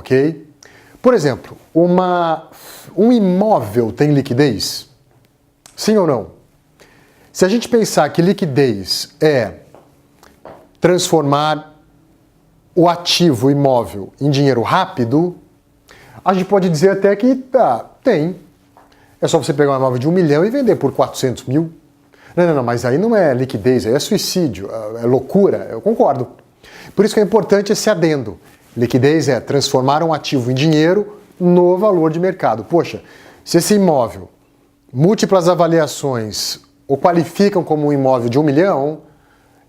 ok? Por exemplo, um imóvel tem liquidez? Sim ou não? Se a gente pensar que liquidez é transformar o ativo imóvel em dinheiro rápido, a gente pode dizer até que tem. É só você pegar um imóvel de 1 milhão e vender por 400 mil. Não, mas aí não é liquidez, aí é suicídio, é loucura, eu concordo. Por isso que é importante esse adendo. Liquidez é transformar um ativo em dinheiro no valor de mercado. Poxa, se esse imóvel, múltiplas avaliações o qualificam como um imóvel de 1 milhão,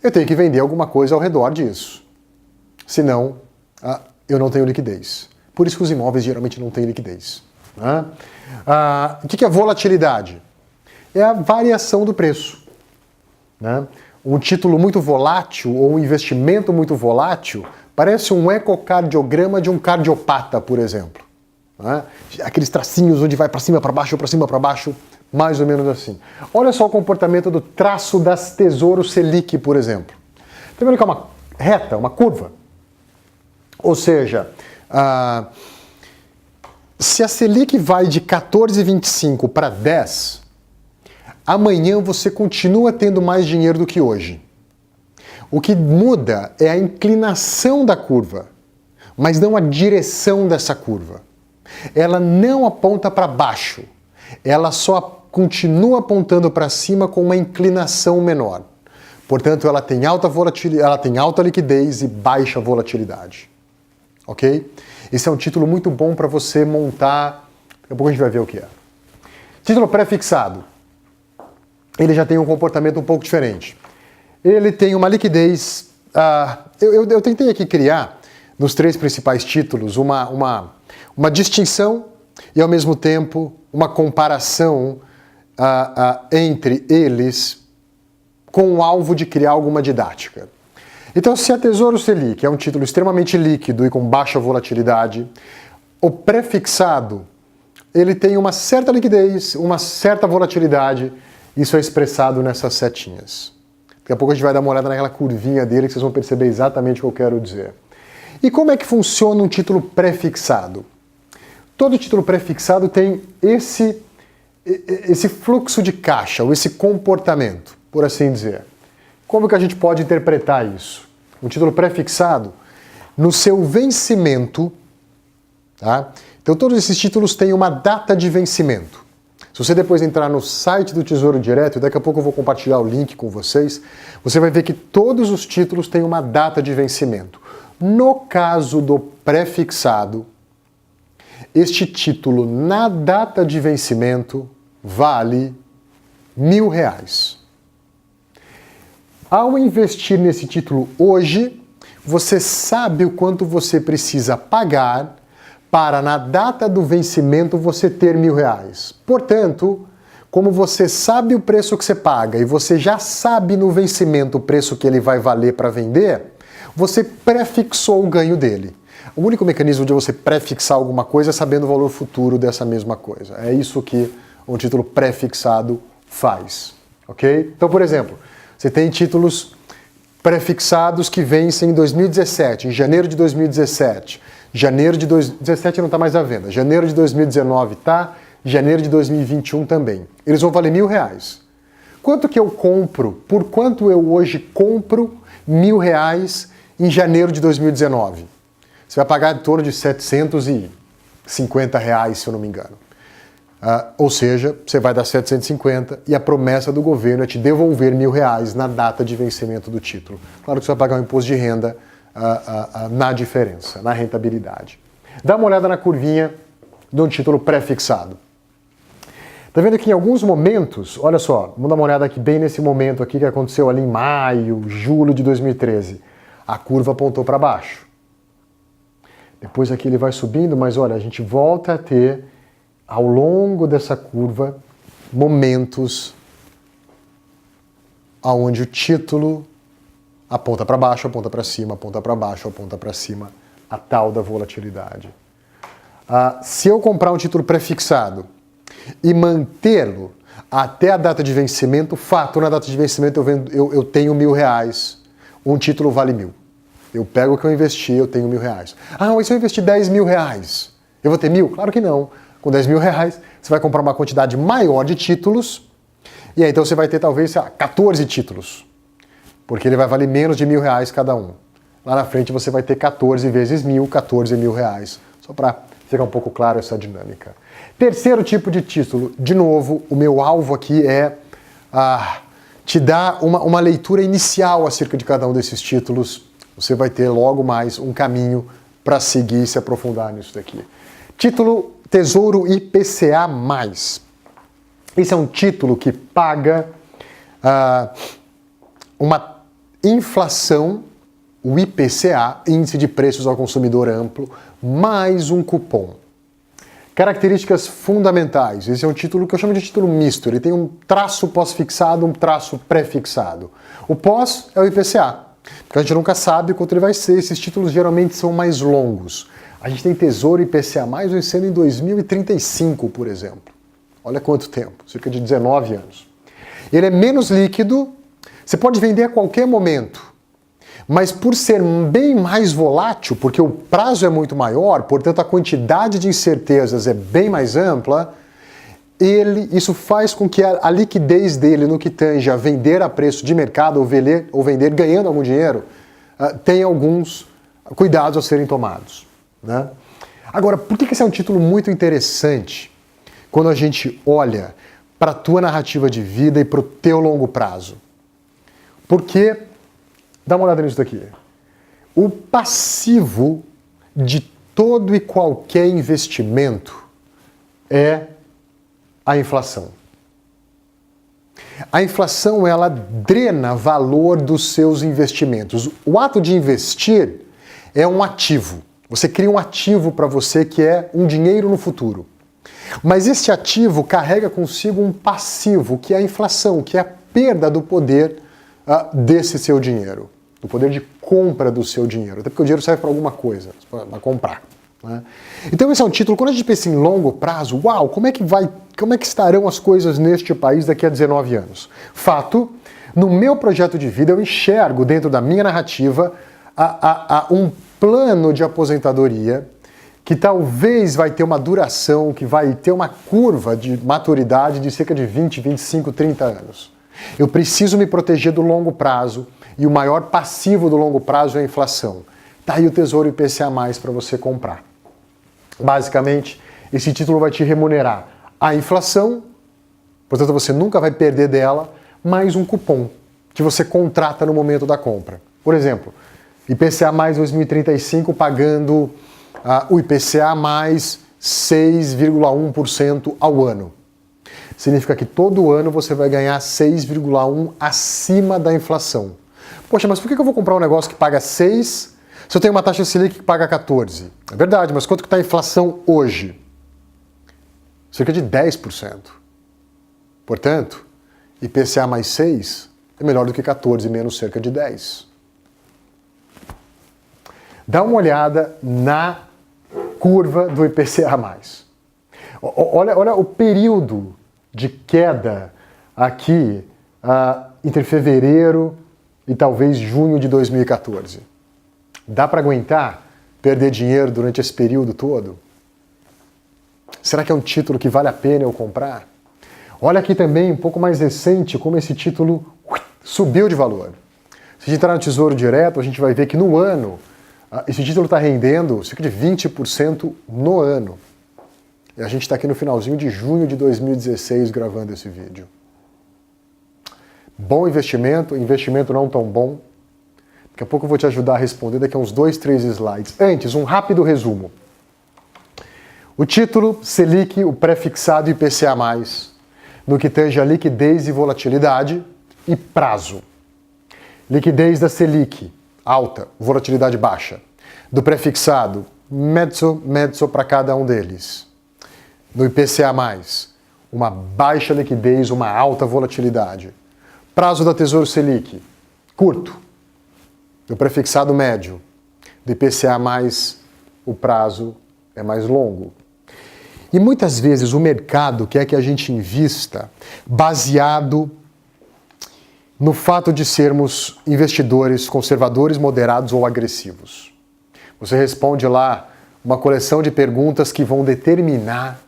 eu tenho que vender alguma coisa ao redor disso. Senão, eu não tenho liquidez. Por isso que os imóveis geralmente não têm liquidez. O que é volatilidade? É a variação do preço. Um título muito volátil ou um investimento muito volátil parece um ecocardiograma de um cardiopata, por exemplo. Aqueles tracinhos onde vai para cima, para baixo, mais ou menos assim. Olha só o comportamento do traço das Tesouro Selic, por exemplo. Está vendo que é uma reta, uma curva? Ou seja, se a Selic vai de 14,25 para 10, amanhã você continua tendo mais dinheiro do que hoje. O que muda é a inclinação da curva, mas não a direção dessa curva. Ela não aponta para baixo, ela só continua apontando para cima com uma inclinação menor. Portanto, ela tem alta volatilidade, ela tem alta liquidez e baixa volatilidade. Ok? Esse é um título muito bom para você montar. Daqui a pouco a gente vai ver o que é. Título pré-fixado. Ele já tem um comportamento um pouco diferente. Ele tem uma liquidez. Eu tentei aqui criar, nos 3 principais títulos, uma distinção e, ao mesmo tempo, uma comparação entre eles com o alvo de criar alguma didática. Então, se a Tesouro Selic é um título extremamente líquido e com baixa volatilidade, o pré-fixado ele tem uma certa liquidez, uma certa volatilidade, isso é expressado nessas setinhas. Daqui a pouco a gente vai dar uma olhada naquela curvinha dele que vocês vão perceber exatamente o que eu quero dizer. E como é que funciona um título pré-fixado? Todo título pré-fixado tem esse fluxo de caixa, ou esse comportamento, por assim dizer. Como que a gente pode interpretar isso? Um título pré-fixado, no seu vencimento, tá? Então todos esses títulos têm uma data de vencimento. Se você depois entrar no site do Tesouro Direto, daqui a pouco eu vou compartilhar o link com vocês, você vai ver que todos os títulos têm uma data de vencimento. No caso do pré-fixado, este título na data de vencimento vale R$1.000. Ao investir nesse título hoje, você sabe o quanto você precisa pagar para, na data do vencimento, você ter R$1.000. Portanto, como você sabe o preço que você paga e você já sabe no vencimento o preço que ele vai valer para vender, você prefixou o ganho dele. O único mecanismo de você prefixar alguma coisa é sabendo o valor futuro dessa mesma coisa. É isso que um título prefixado faz. Ok? Então, por exemplo, você tem títulos prefixados que vencem em 2017, em janeiro de 2017. Janeiro de 2017 não está mais à venda. Janeiro de 2019 está, janeiro de 2021 também. Eles vão valer R$1.000. Quanto que eu compro? Por quanto eu hoje compro R$1.000 em janeiro de 2019? Você vai pagar em torno de R$750, se eu não me engano. Ou seja, você vai dar 750 e a promessa do governo é te devolver R$1.000 na data de vencimento do título. Claro que você vai pagar um imposto de renda na diferença, na rentabilidade. Dá uma olhada na curvinha de um título pré-fixado. Tá vendo que em alguns momentos, olha só, vamos dar uma olhada aqui bem nesse momento aqui que aconteceu ali em maio, julho de 2013. A curva apontou para baixo. Depois aqui ele vai subindo, mas olha, a gente volta a ter, ao longo dessa curva, momentos onde o título aponta para baixo, aponta para cima, aponta para baixo, aponta para cima, a tal da volatilidade. Se eu comprar um título pré-fixado e mantê-lo até a data de vencimento, fato, na data de vencimento eu tenho R$1.000, um título vale 1.000. Eu pego o que eu investi, eu tenho R$1.000. Ah, mas se eu investir R$10.000, eu vou ter 1.000? Claro que não. Com R$10.000, você vai comprar uma quantidade maior de títulos, e aí então você vai ter talvez, sei lá, 14 títulos, porque ele vai valer menos de R$1.000 cada um. Lá na frente você vai ter 14 vezes 1.000, R$14.000, só para ficar um pouco claro essa dinâmica. Terceiro tipo de título, de novo, o meu alvo aqui é te dar uma leitura inicial acerca de cada um desses títulos. Você vai ter logo mais um caminho para seguir e se aprofundar nisso daqui. Título Tesouro IPCA+. Esse é um título que paga uma inflação, o IPCA, Índice de Preços ao Consumidor Amplo, mais um cupom. Características fundamentais. Esse é um título que eu chamo de título misto. Ele tem um traço pós-fixado, um traço pré-fixado. O pós é o IPCA, porque a gente nunca sabe quanto ele vai ser. Esses títulos geralmente são mais longos. A gente tem Tesouro IPCA+, vencendo em 2035, por exemplo. Olha quanto tempo, cerca de 19 anos. Ele é menos líquido, você pode vender a qualquer momento. Mas por ser bem mais volátil, porque o prazo é muito maior, portanto a quantidade de incertezas é bem mais ampla, isso faz com que a liquidez dele no que tange a vender a preço de mercado ou vender ganhando algum dinheiro, tenha alguns cuidados a serem tomados. Né? Agora, por que esse é um título muito interessante quando a gente olha para a tua narrativa de vida e para o teu longo prazo? Porque dá uma olhada nisso daqui. O passivo de todo e qualquer investimento é a inflação. A inflação, ela drena valor dos seus investimentos. O ato de investir é um ativo. Você cria um ativo para você que é um dinheiro no futuro. Mas esse ativo carrega consigo um passivo, que é a inflação, que é a perda do poder desse seu dinheiro. Do poder de compra do seu dinheiro. Até porque o dinheiro serve para alguma coisa, para comprar. Né? Então esse é um título, quando a gente pensa em longo prazo, uau, como é que estarão as coisas neste país daqui a 19 anos? Fato, no meu projeto de vida eu enxergo dentro da minha narrativa um plano de aposentadoria que talvez vai ter uma duração, que vai ter uma curva de maturidade de cerca de 20, 25, 30 anos. Eu preciso me proteger do longo prazo, e o maior passivo do longo prazo é a inflação. Tá aí o Tesouro IPCA+, para você comprar. Basicamente, esse título vai te remunerar a inflação, portanto você nunca vai perder dela, mais um cupom que você contrata no momento da compra. Por exemplo, IPCA+ 2035 pagando o IPCA mais 6,1% ao ano. Significa que todo ano você vai ganhar 6,1% acima da inflação. Poxa, mas por que eu vou comprar um negócio que paga 6 se eu tenho uma taxa Selic que paga 14? É verdade, mas quanto que está a inflação hoje? Cerca de 10%. Portanto, IPCA mais 6 é melhor do que 14 menos cerca de 10. Dá uma olhada na curva do IPCA+. Olha o período de queda aqui entre fevereiro e talvez junho de 2014. Dá para aguentar perder dinheiro durante esse período todo? Será que é um título que vale a pena eu comprar? Olha aqui também, um pouco mais recente, como esse título subiu de valor. Se a gente entrar no Tesouro Direto, a gente vai ver que no ano, esse título está rendendo cerca de 20% no ano. E a gente está aqui no finalzinho de junho de 2016 gravando esse vídeo. Bom investimento, investimento não tão bom. Daqui a pouco eu vou te ajudar a responder daqui a uns 2, 3 slides. Antes, um rápido resumo. O título, Selic, o pré-fixado IPCA+, no que tange a liquidez e volatilidade e prazo. Liquidez da Selic, alta, volatilidade baixa. Do pré-fixado, mezzo para cada um deles. No IPCA+, uma baixa liquidez, uma alta volatilidade. Prazo da Tesouro Selic, curto. Do prefixado médio. Do IPCA+, o prazo é mais longo. E muitas vezes o mercado quer que a gente invista baseado no fato de sermos investidores conservadores, moderados ou agressivos. Você responde lá uma coleção de perguntas que vão determinar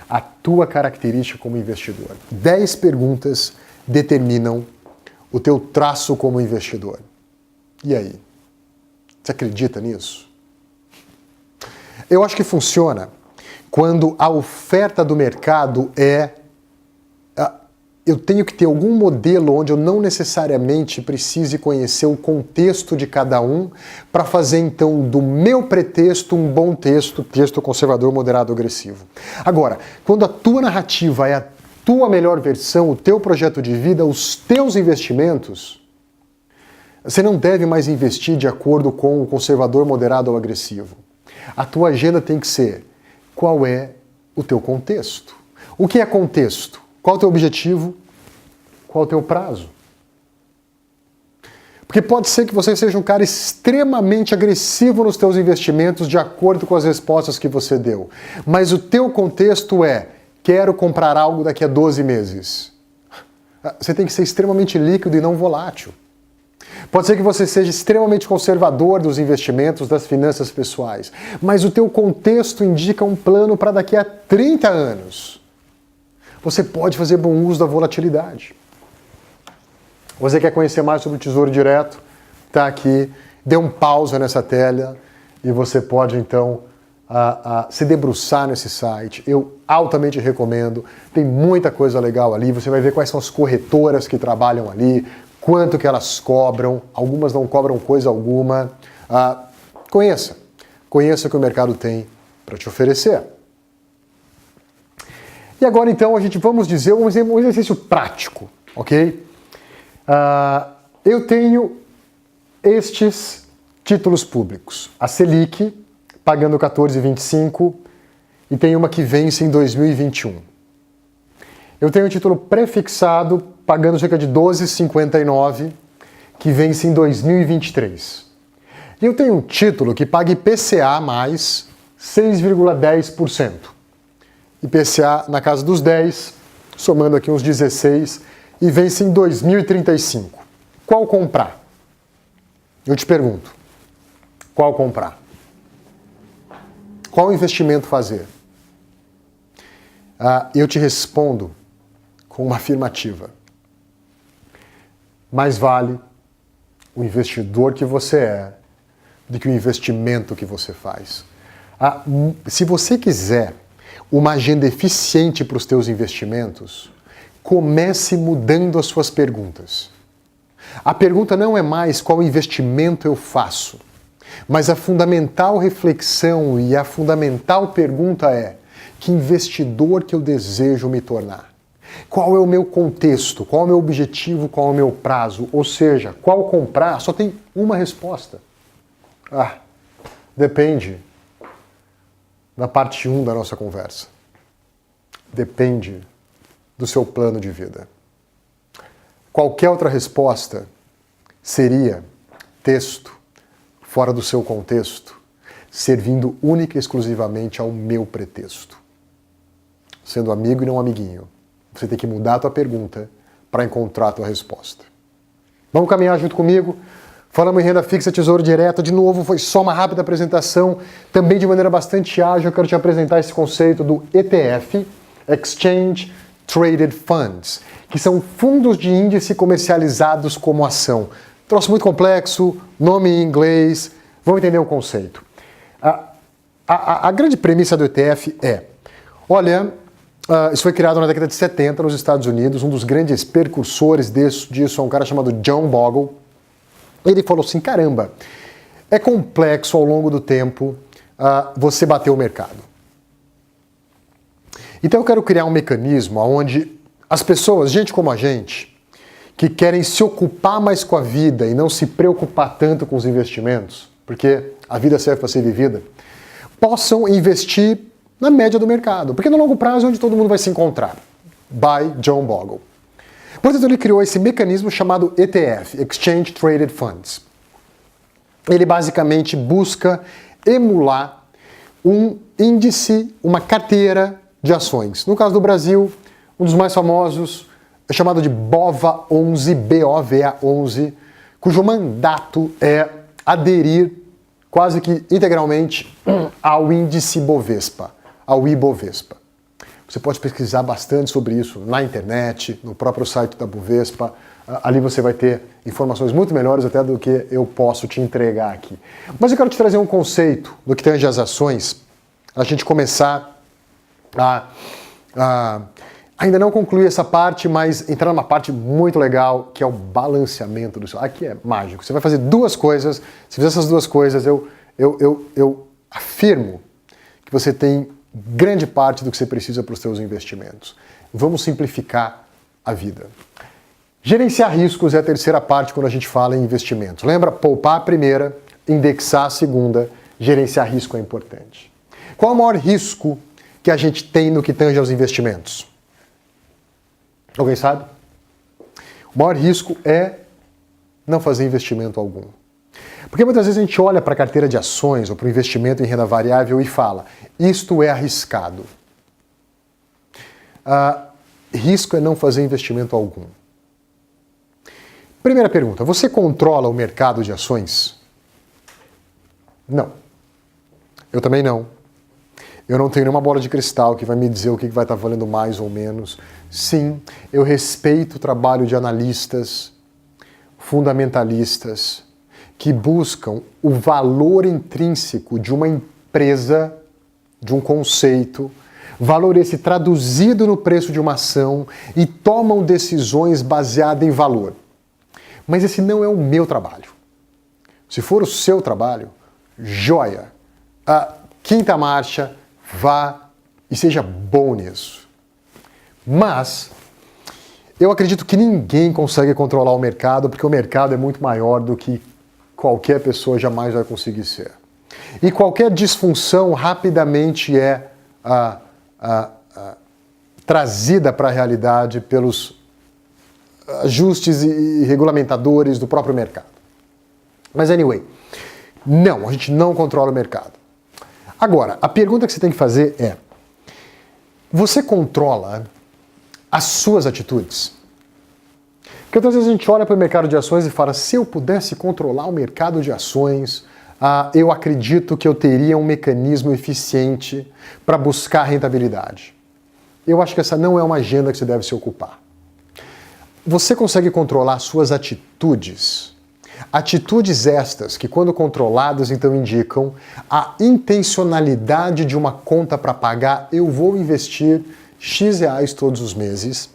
a tua característica como investidor. 10 perguntas determinam o teu traço como investidor. E aí? Você acredita nisso? Eu acho que funciona quando a oferta do mercado eu tenho que ter algum modelo onde eu não necessariamente precise conhecer o contexto de cada um para fazer, então, do meu pretexto um bom texto conservador, moderado, agressivo. Agora, quando a tua narrativa é a tua melhor versão, o teu projeto de vida, os teus investimentos, você não deve mais investir de acordo com o conservador, moderado ou agressivo. A tua agenda tem que ser qual é o teu contexto. O que é contexto? Qual é o teu objetivo? Qual é o teu prazo? Porque pode ser que você seja um cara extremamente agressivo nos teus investimentos de acordo com as respostas que você deu. Mas o teu contexto é, quero comprar algo daqui a 12 meses. Você tem que ser extremamente líquido e não volátil. Pode ser que você seja extremamente conservador dos investimentos, das finanças pessoais. Mas o teu contexto indica um plano para daqui a 30 anos. Você pode fazer bom uso da volatilidade. Você quer conhecer mais sobre o Tesouro Direto? Está aqui, dê um pausa nessa tela e você pode então se debruçar nesse site. Eu altamente recomendo, tem muita coisa legal ali, você vai ver quais são as corretoras que trabalham ali, quanto que elas cobram, algumas não cobram coisa alguma. Conheça o que o mercado tem para te oferecer. E agora, então, vamos dizer um exercício prático, ok? Eu tenho estes títulos públicos. A Selic, pagando 14,25, e tem uma que vence em 2021. Eu tenho um título prefixado, pagando cerca de 12,59, que vence em 2023. E eu tenho um título que paga IPCA mais 6,10%. IPCA na casa dos 10, somando aqui uns 16, e vence em 2035. Qual comprar? Eu te pergunto. Qual comprar? Qual investimento fazer? Eu te respondo com uma afirmativa. Mais vale o investidor que você é do que o investimento que você faz. Se você quiser uma agenda eficiente para os teus investimentos, comece mudando as suas perguntas. A pergunta não é mais qual investimento eu faço, mas a fundamental reflexão e a fundamental pergunta é: que investidor que eu desejo me tornar? Qual é o meu contexto? Qual é o meu objetivo? Qual é o meu prazo? Ou seja, qual comprar? Só tem uma resposta. Depende. Na parte 1 da nossa conversa. Depende do seu plano de vida. Qualquer outra resposta seria texto fora do seu contexto, servindo única e exclusivamente ao meu pretexto. Sendo amigo e não amiguinho. Você tem que mudar a tua pergunta para encontrar a tua resposta. Vamos caminhar junto comigo? Falamos em renda fixa, tesouro direto. De novo, foi só uma rápida apresentação. Também de maneira bastante ágil, eu quero te apresentar esse conceito do ETF, Exchange Traded Funds, que são fundos de índice comercializados como ação. Troço muito complexo, nome em inglês, vamos entender o conceito. A grande premissa do ETF é, isso foi criado na década de 70 nos Estados Unidos, um dos grandes precursores disso é um cara chamado John Bogle. Ele falou assim, caramba, é complexo ao longo do tempo você bater o mercado. Então eu quero criar um mecanismo onde as pessoas, gente como a gente, que querem se ocupar mais com a vida e não se preocupar tanto com os investimentos, porque a vida serve para ser vivida, possam investir na média do mercado. Porque no longo prazo é onde todo mundo vai se encontrar. By John Bogle. Portanto, ele criou esse mecanismo chamado ETF, Exchange Traded Funds. Ele basicamente busca emular um índice, uma carteira de ações. No caso do Brasil, um dos mais famosos, é chamado de BOVA11, BOVA11, cujo mandato é aderir quase que integralmente ao índice Bovespa, ao Ibovespa. Você pode pesquisar bastante sobre isso na internet, no próprio site da Bovespa. Ali você vai ter informações muito melhores até do que eu posso te entregar aqui. Mas eu quero te trazer um conceito do que tange as ações, a gente começar ainda não concluir essa parte, mas entrar numa parte muito legal, que é o balanceamento do seu. Aqui é mágico. Você vai fazer duas coisas. Se fizer essas duas coisas, eu afirmo que você tem grande parte do que você precisa para os seus investimentos. Vamos simplificar a vida. Gerenciar riscos é a terceira parte quando a gente fala em investimentos. Lembra? Poupar a primeira, indexar a segunda, gerenciar risco é importante. Qual é o maior risco que a gente tem no que tange aos investimentos? Alguém sabe? O maior risco é não fazer investimento algum. Porque muitas vezes a gente olha para a carteira de ações ou para o investimento em renda variável e fala, isto é arriscado. Risco é não fazer investimento algum. Primeira pergunta, você controla o mercado de ações? Não. Eu também não. Eu não tenho nenhuma bola de cristal que vai me dizer o que vai estar valendo mais ou menos. Sim, eu respeito o trabalho de analistas, fundamentalistas, que buscam o valor intrínseco de uma empresa, de um conceito, valor esse traduzido no preço de uma ação e tomam decisões baseadas em valor. Mas esse não é o meu trabalho. Se for o seu trabalho, joia. A quinta marcha, vá e seja bom nisso. Mas eu acredito que ninguém consegue controlar o mercado, porque o mercado é muito maior do que qualquer pessoa jamais vai conseguir ser. E qualquer disfunção rapidamente é trazida para a realidade pelos ajustes e regulamentadores do próprio mercado. Mas anyway, não, a gente não controla o mercado. Agora, a pergunta que você tem que fazer é, você controla as suas atitudes? Porque outras vezes a gente olha para o mercado de ações e fala, se eu pudesse controlar o mercado de ações, eu acredito que eu teria um mecanismo eficiente para buscar rentabilidade. Eu acho que essa não é uma agenda que você deve se ocupar. Você consegue controlar suas atitudes? Atitudes estas que, quando controladas, então indicam a intencionalidade de uma conta para pagar, eu vou investir X reais todos os meses,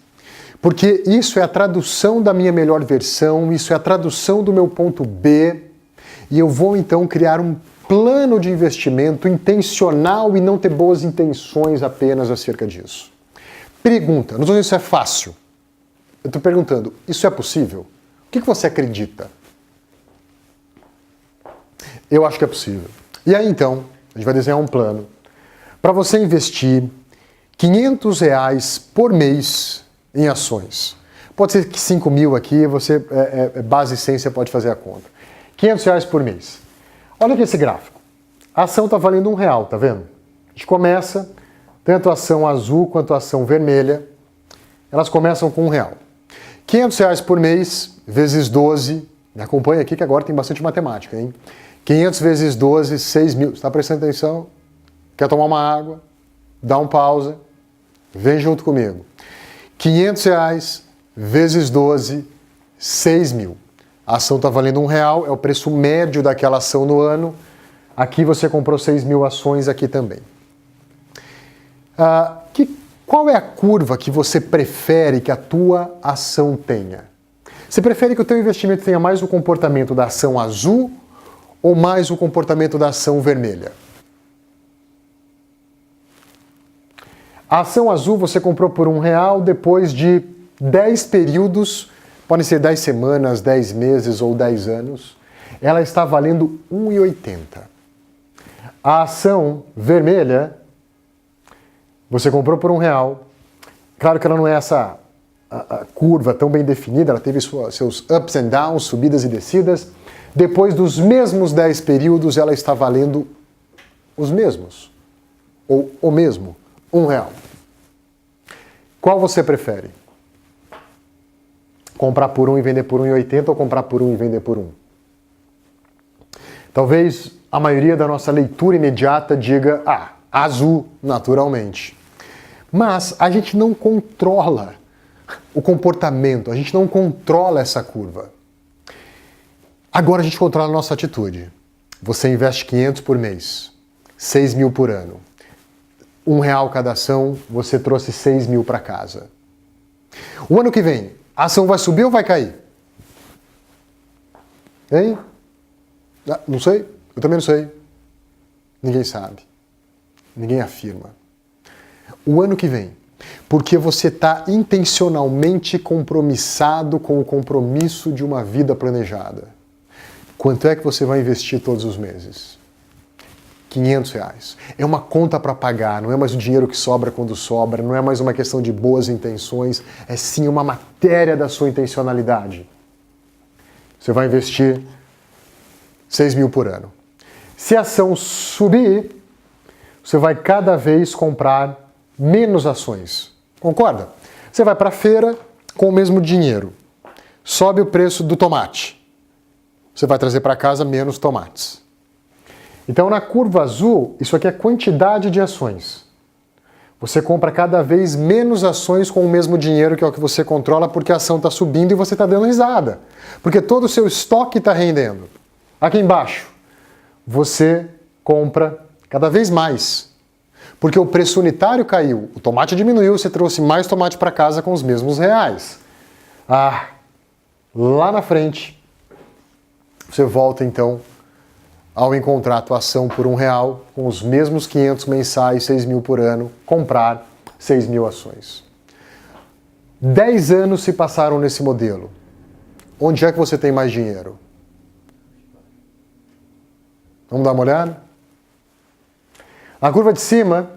porque isso é a tradução da minha melhor versão, isso é a tradução do meu ponto B, e eu vou então criar um plano de investimento intencional e não ter boas intenções apenas acerca disso. Pergunta, não estou dizendo que isso é fácil. Eu estou perguntando, isso é possível? O que você acredita? Eu acho que é possível. E aí então, a gente vai desenhar um plano para você investir R$500 por mês em ações. Pode ser que 5 mil aqui, você base 100, você pode fazer a conta. R$500 por mês. Olha aqui esse gráfico. A ação está valendo R$1, tá vendo? A gente começa, tanto a ação azul quanto a ação vermelha, elas começam com R$1. R$500 por mês, vezes 12, me acompanha aqui que agora tem bastante matemática, hein? 500 vezes 12, 6 mil. Você está prestando atenção? Quer tomar uma água? Dá um pausa. Vem junto comigo. R$500 vezes 12, 6 mil. A ação está valendo R$1, é o preço médio daquela ação no ano. Aqui você comprou 6 mil ações, aqui também. Qual é a curva que você prefere que a tua ação tenha? Você prefere que o teu investimento tenha mais o comportamento da ação azul ou mais o comportamento da ação vermelha? A ação azul você comprou por R$1, depois de 10 períodos, podem ser 10 semanas, 10 meses ou 10 anos, ela está valendo R$1,80. A ação vermelha, você comprou por R$1, claro que ela não é essa a curva tão bem definida, ela teve seus ups and downs, subidas e descidas. Depois dos mesmos 10 períodos, ela está valendo os mesmos, ou o mesmo, R$1. Qual você prefere? Comprar por 1 e vender por 1,80 ou comprar por 1 e vender por 1? Talvez a maioria da nossa leitura imediata diga, azul, naturalmente. Mas a gente não controla o comportamento, a gente não controla essa curva. Agora a gente controla a nossa atitude. Você investe 500 por mês, 6 mil por ano. R$1 cada ação, você trouxe 6 mil para casa. O ano que vem, a ação vai subir ou vai cair? Hein? Não sei, eu também não sei. Ninguém sabe. Ninguém afirma. O ano que vem, porque você está intencionalmente compromissado com o compromisso de uma vida planejada. Quanto é que você vai investir todos os meses? R$500. É uma conta para pagar, não é mais o dinheiro que sobra quando sobra, não é mais uma questão de boas intenções, é sim uma matéria da sua intencionalidade. Você vai investir 6 mil por ano. Se a ação subir, você vai cada vez comprar menos ações. Concorda? Você vai para a feira com o mesmo dinheiro. Sobe o preço do tomate. Você vai trazer para casa menos tomates. Então, na curva azul, isso aqui é quantidade de ações. Você compra cada vez menos ações com o mesmo dinheiro, que é o que você controla, porque a ação está subindo e você está dando risada. Porque todo o seu estoque está rendendo. Aqui embaixo, você compra cada vez mais. Porque o preço unitário caiu, o tomate diminuiu, você trouxe mais tomate para casa com os mesmos reais. Lá na frente, você volta então ao encontrar a tua ação por R$1, com os mesmos 500 mensais, 6 mil por ano, comprar 6 mil ações. 10 anos se passaram nesse modelo. Onde é que você tem mais dinheiro? Vamos dar uma olhada? Na curva de cima,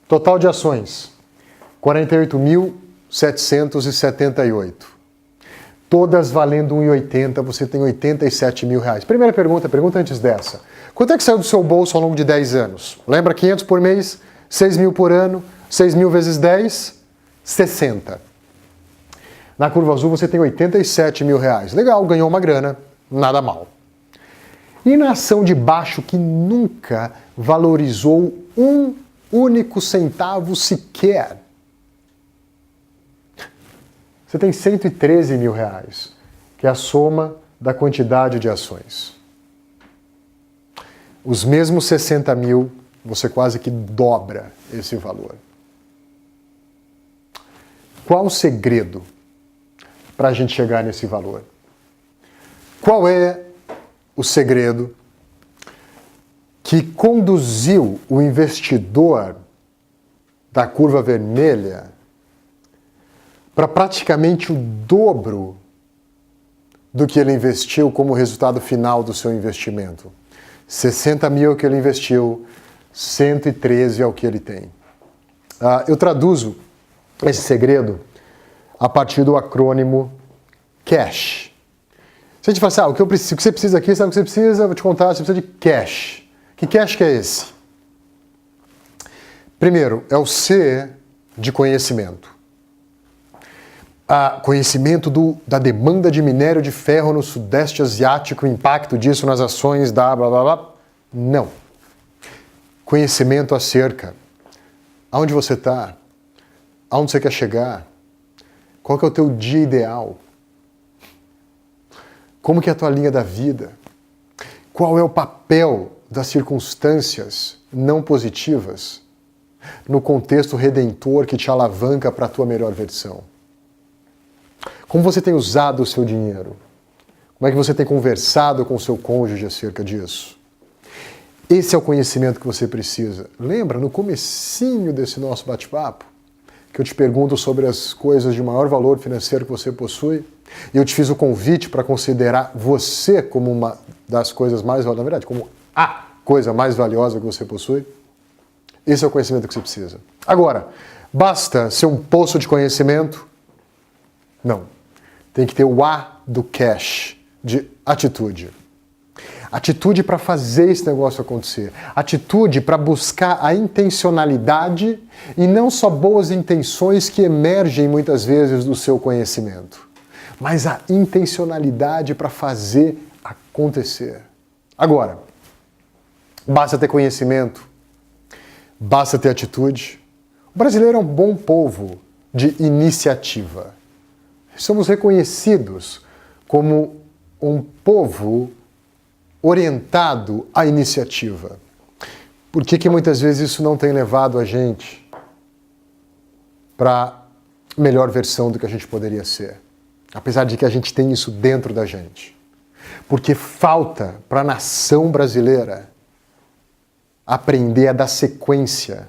total de ações, 48.778. Todas valendo R$1,80, você tem R$87 mil. Primeira pergunta antes dessa. Quanto é que saiu do seu bolso ao longo de 10 anos? Lembra? 500 por mês, 6 mil por ano, 6 mil vezes 10, 60. Na curva azul você tem R$87 mil. Legal, ganhou uma grana, nada mal. E na ação de baixo, que nunca valorizou um único centavo sequer, você tem R$113 mil, que é a soma da quantidade de ações. Os mesmos 60 mil, você quase que dobra esse valor. Qual o segredo para a gente chegar nesse valor? Qual é o segredo que conduziu o investidor da curva vermelha para praticamente o dobro do que ele investiu como resultado final do seu investimento? 60 mil é o que ele investiu, 113 é o que ele tem. Eu traduzo esse segredo a partir do acrônimo CASH. Se a gente fala assim, o que você precisa aqui, sabe o que você precisa? Vou te contar, você precisa de cash. Que cash que é esse? Primeiro, é o C de conhecimento. Conhecimento da demanda de minério de ferro no Sudeste Asiático, o impacto disso nas ações da blá blá blá. Não. Conhecimento acerca aonde você está, aonde você quer chegar, qual que é o teu dia ideal, como que é a tua linha da vida, qual é o papel das circunstâncias não positivas no contexto redentor que te alavanca para a tua melhor versão. Como você tem usado o seu dinheiro? Como é que você tem conversado com o seu cônjuge acerca disso? Esse é o conhecimento que você precisa. Lembra, no comecinho desse nosso bate-papo, que eu te pergunto sobre as coisas de maior valor financeiro que você possui, e eu te fiz o convite para considerar você como uma das coisas mais valiosas, na verdade, como a coisa mais valiosa que você possui? Esse é o conhecimento que você precisa. Agora, basta ser um poço de conhecimento? Não. Tem que ter o A do cash, de atitude. Atitude para fazer esse negócio acontecer. Atitude para buscar a intencionalidade e não só boas intenções que emergem muitas vezes do seu conhecimento. mas a intencionalidade para fazer acontecer. Agora, basta ter conhecimento, basta ter atitude. O brasileiro é um bom povo de iniciativa. Somos reconhecidos como um povo orientado à iniciativa. Por que muitas vezes isso não tem levado a gente para a melhor versão do que a gente poderia ser? Apesar de que a gente tem isso dentro da gente. Porque falta para a nação brasileira aprender a dar sequência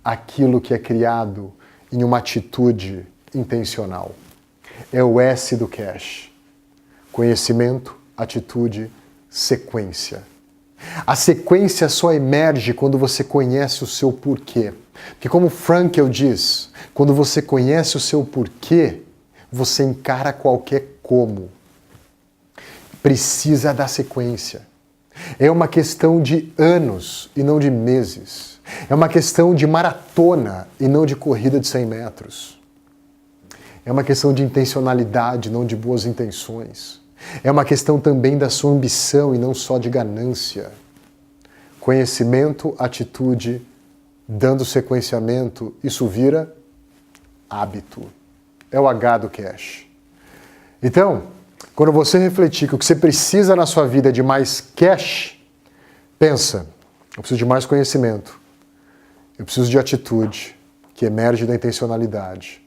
àquilo que é criado em uma atitude intencional. É o S do cash. Conhecimento, atitude, sequência. A sequência só emerge quando você conhece o seu porquê. Porque como Frankl diz, quando você conhece o seu porquê, você encara qualquer como. Precisa da sequência. É uma questão de anos e não de meses. É uma questão de maratona e não de corrida de 100 metros. É uma questão de intencionalidade, não de boas intenções. É uma questão também da sua ambição e não só de ganância. Conhecimento, atitude, dando sequenciamento, isso vira hábito. É o H do cash. Então, quando você refletir que o que você precisa na sua vida é de mais cash, pensa, eu preciso de mais conhecimento, eu preciso de atitude, que emerge da intencionalidade,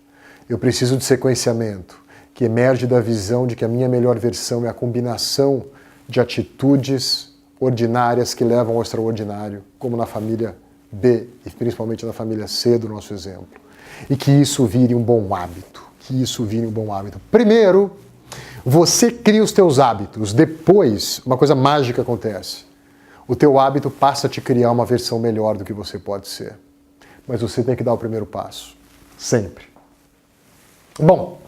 eu preciso de sequenciamento, que emerge da visão de que a minha melhor versão é a combinação de atitudes ordinárias que levam ao extraordinário, como na família B e principalmente na família C do nosso exemplo. E que isso vire um bom hábito. Que isso vire um bom hábito. Primeiro, você cria os teus hábitos. Depois, uma coisa mágica acontece. O teu hábito passa a te criar uma versão melhor do que você pode ser. Mas você tem que dar o primeiro passo. Sempre. Bom,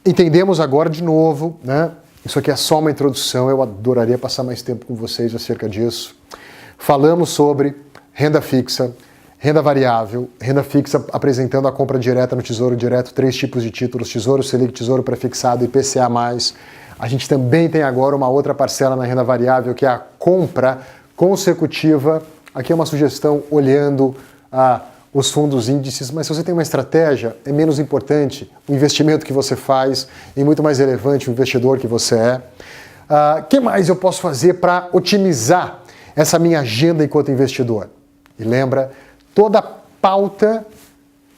entendemos agora de novo, né? Isso aqui é só uma introdução, eu adoraria passar mais tempo com vocês acerca disso. Falamos sobre renda fixa, renda variável, renda fixa apresentando a compra direta no Tesouro Direto, 3 tipos de títulos, Tesouro Selic, Tesouro Prefixado e IPCA+. A gente também tem agora uma outra parcela na renda variável, que é a compra consecutiva. Aqui é uma sugestão olhando os fundos índices, mas se você tem uma estratégia, é menos importante o investimento que você faz e muito mais relevante o investidor que você é. Que mais eu posso fazer para otimizar essa minha agenda enquanto investidor? E lembra, toda pauta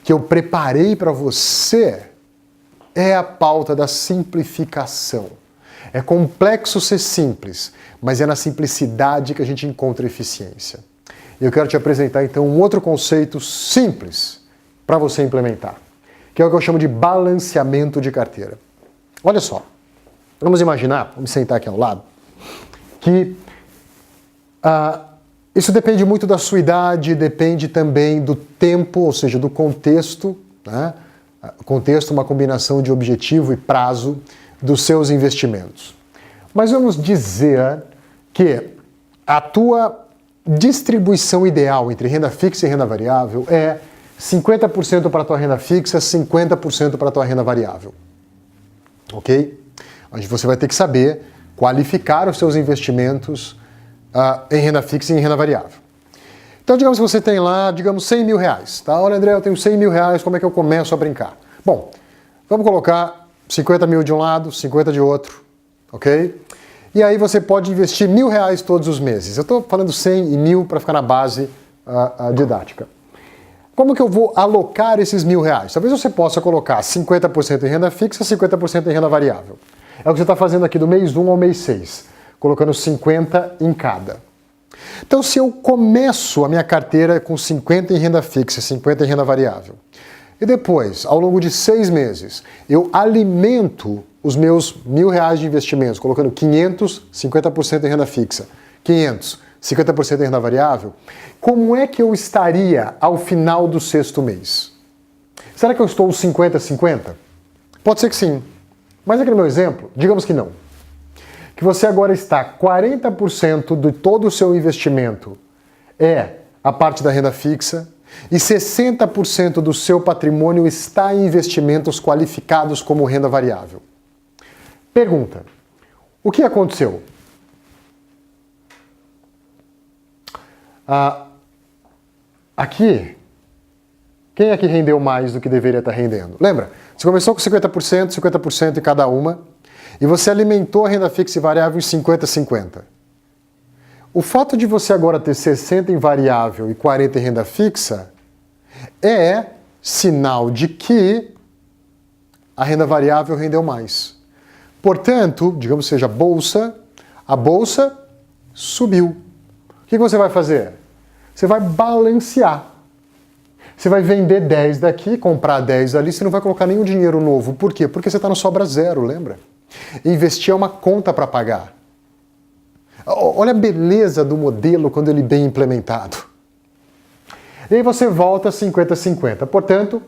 que eu preparei para você é a pauta da simplificação. É complexo ser simples, mas é na simplicidade que a gente encontra eficiência. Eu quero te apresentar então um outro conceito simples para você implementar, que é o que eu chamo de balanceamento de carteira. Olha só, vamos imaginar, vamos sentar aqui ao lado, que isso depende muito da sua idade, depende também do tempo, ou seja, do contexto, né? Contexto, uma combinação de objetivo e prazo dos seus investimentos. Mas vamos dizer que a tua distribuição ideal entre renda fixa e renda variável é 50% para a tua renda fixa, 50% para a tua renda variável. Ok? Você vai ter que saber qualificar os seus investimentos em renda fixa e em renda variável. Então, digamos que você tem lá, digamos, 100 mil reais. Tá? Olha, André, eu tenho 100 mil reais, como é que eu começo a brincar? Bom, vamos colocar 50 mil de um lado, 50 de outro, ok? E aí você pode investir R$1.000 todos os meses. Eu estou falando 100 e 1.000 para ficar na base didática. Como que eu vou alocar esses R$1.000? Talvez você possa colocar 50% em renda fixa, 50% em renda variável. É o que você está fazendo aqui do mês 1 ao mês 6, colocando 50 em cada. Então, se eu começo a minha carteira com 50 em renda fixa, 50 em renda variável, e depois, ao longo de 6 meses, eu alimento os meus R$1.000 de investimentos, colocando 500, 50% em renda fixa, 500, 50% em renda variável, como é que eu estaria ao final do 6º mês? Será que eu estou 50-50? Pode ser que sim. Mas aqui no meu exemplo, digamos que não. Que você agora está 40% de todo o seu investimento é a parte da renda fixa e 60% do seu patrimônio está em investimentos qualificados como renda variável. Pergunta: o que aconteceu? Aqui, quem é que rendeu mais do que deveria estar rendendo? Lembra? Você começou com 50%, 50% em cada uma, e você alimentou a renda fixa e variável em 50-50. O fato de você agora ter 60 em variável e 40 em renda fixa é sinal de que a renda variável rendeu mais. Portanto, digamos que seja a bolsa subiu. O que você vai fazer? Você vai balancear. Você vai vender 10 daqui, comprar 10 ali, você não vai colocar nenhum dinheiro novo. Por quê? Porque você está no sobra zero, lembra? Investir é uma conta para pagar. Olha a beleza do modelo quando ele é bem implementado. E aí você volta 50-50. Portanto,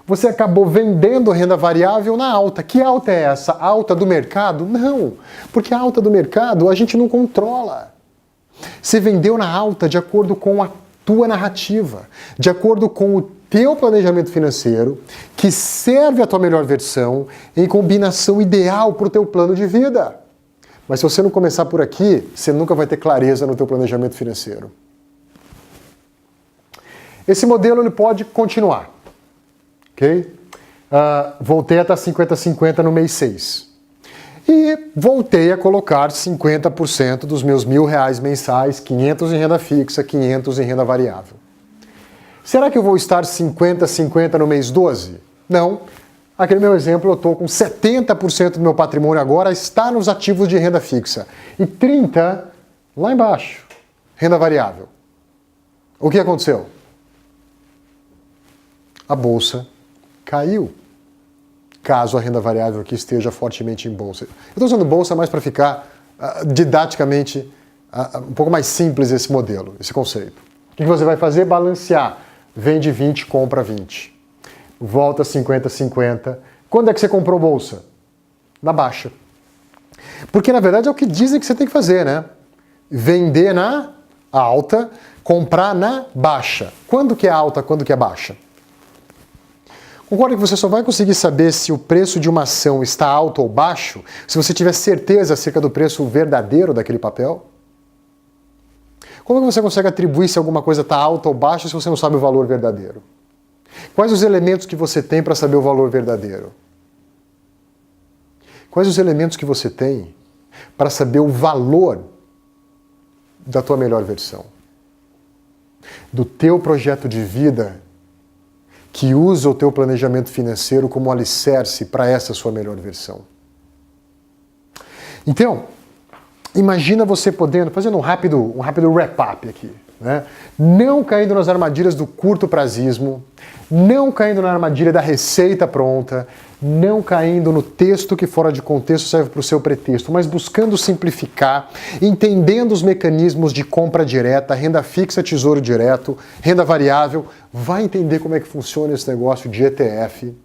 você acabou vendendo renda variável na alta. Que alta é essa? A alta do mercado? Não, porque a alta do mercado a gente não controla. Você vendeu na alta de acordo com a tua narrativa, de acordo com o teu planejamento financeiro, que serve a tua melhor versão em combinação ideal para o teu plano de vida. Mas se você não começar por aqui, você nunca vai ter clareza no teu planejamento financeiro. Esse modelo ele pode continuar. Ok? Voltei a estar 50-50 no mês 6. E voltei a colocar 50% dos meus R$1.000 mensais, 500 em renda fixa, 500 em renda variável. Será que eu vou estar 50-50 no mês 12? Não. Aquele meu exemplo, eu estou com 70% do meu patrimônio agora está nos ativos de renda fixa. E 30% lá embaixo, renda variável. O que aconteceu? A bolsa caiu. Caso a renda variável aqui esteja fortemente em bolsa. Eu estou usando bolsa mais para ficar didaticamente um pouco mais simples esse modelo, esse conceito. O que você vai fazer? Balancear. Vende 20, compra 20. Volta 50-50. Quando é que você comprou bolsa? Na baixa. Porque na verdade é o que dizem que você tem que fazer, né? Vender na alta, comprar na baixa. Quando que é alta, quando que é baixa? Concorda que você só vai conseguir saber se o preço de uma ação está alto ou baixo se você tiver certeza acerca do preço verdadeiro daquele papel? Como é que você consegue atribuir se alguma coisa está alta ou baixa se você não sabe o valor verdadeiro? Quais os elementos que você tem para saber o valor verdadeiro? Quais os elementos que você tem para saber o valor da tua melhor versão? Do teu projeto de vida que usa o teu planejamento financeiro como alicerce para essa sua melhor versão. Então, imagina você podendo, fazendo um rápido wrap-up aqui, né? Não caindo nas armadilhas do curto prazismo, não caindo na armadilha da receita pronta, não caindo no texto que fora de contexto serve para o seu pretexto, mas buscando simplificar, entendendo os mecanismos de compra direta, renda fixa, tesouro direto, renda variável, vai entender como é que funciona esse negócio de ETF,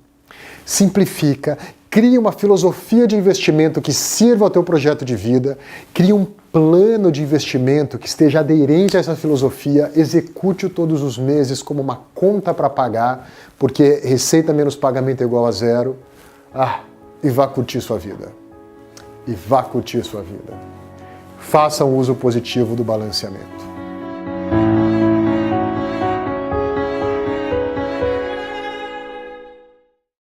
simplifica, cria uma filosofia de investimento que sirva ao teu projeto de vida, cria um plano de investimento que esteja aderente a essa filosofia, execute-o todos os meses como uma conta para pagar, porque receita menos pagamento é igual a zero, e vá curtir sua vida. E vá curtir sua vida. Faça um uso positivo do balanceamento.